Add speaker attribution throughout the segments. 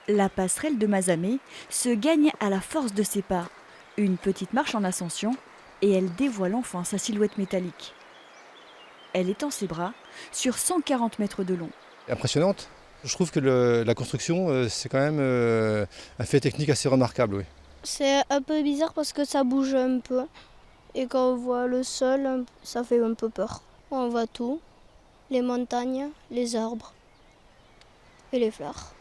Speaker 1: La passerelle de Mazamet se gagne à la force de ses pas. Une petite marche en ascension et elle dévoile enfin sa silhouette métallique. Elle étend ses bras sur 140 mètres de long.
Speaker 2: Impressionnante. Je trouve que la construction, c'est quand même un fait technique assez remarquable. Oui.
Speaker 3: C'est un peu bizarre parce que ça bouge un peu. Et quand on voit le sol, ça fait un peu peur. On voit tout, les montagnes, les arbres et les fleurs.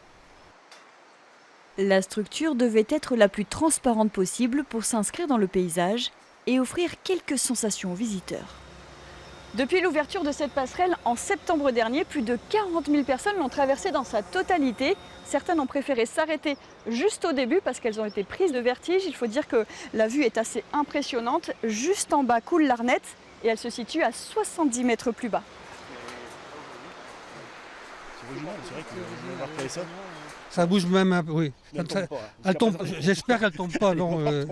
Speaker 1: La structure devait être la plus transparente possible pour s'inscrire dans le paysage et offrir quelques sensations aux visiteurs. Depuis l'ouverture de cette passerelle en septembre dernier, plus de 40 000 personnes l'ont traversée dans sa totalité. Certaines ont préféré s'arrêter juste au début parce qu'elles ont été prises de vertige. Il faut dire que la vue est assez impressionnante. Juste en bas coule l'Arnette et elle se situe à 70 mètres plus bas.
Speaker 2: C'est original, c'est vrai que remarqué ça.
Speaker 4: Ça bouge même un peu, oui. Elle tombe, j'espère qu'elle ne tombe pas, non.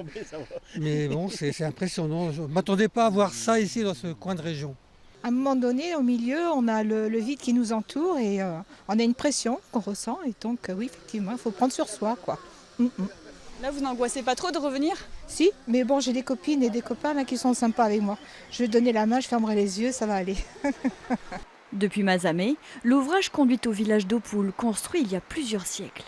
Speaker 4: Mais bon, c'est impressionnant. Je ne m'attendais pas à voir ça ici dans ce coin de région.
Speaker 5: À un moment donné, au milieu, on a le vide qui nous entoure et on a une pression qu'on ressent. Et donc, oui, effectivement, il faut prendre sur soi, quoi.
Speaker 1: Là, vous n'angoissez pas trop de revenir ?
Speaker 5: Si, mais bon, j'ai des copines et des copains là, qui sont sympas avec moi. Je vais donner la main, je fermerai les yeux, ça va aller.
Speaker 1: Depuis Mazamet, l'ouvrage conduit au village d'Oppoul, construit il y a plusieurs siècles.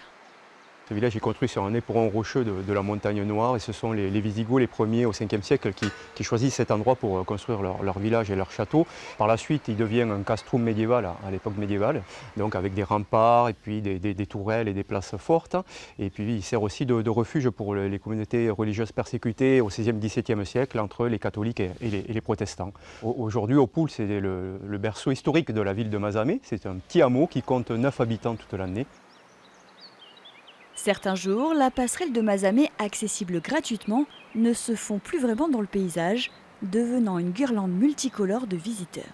Speaker 6: Ce village est construit sur un éperon rocheux de la montagne Noire et ce sont les Visigoths, les premiers au 5e siècle, qui choisissent cet endroit pour construire leur village et leur château. Par la suite, il devient un castrum médiéval à l'époque médiévale, donc avec des remparts et puis des tourelles et des places fortes. Et puis il sert aussi de refuge pour les communautés religieuses persécutées au 16e, 17e siècle entre les catholiques et les protestants. Aujourd'hui, Oppoul, c'est le berceau historique de la ville de Mazamet. C'est un petit hameau qui compte 9 habitants toute l'année.
Speaker 1: Certains jours, la passerelle de Mazamet, accessible gratuitement, ne se fond plus vraiment dans le paysage, devenant une guirlande multicolore de visiteurs.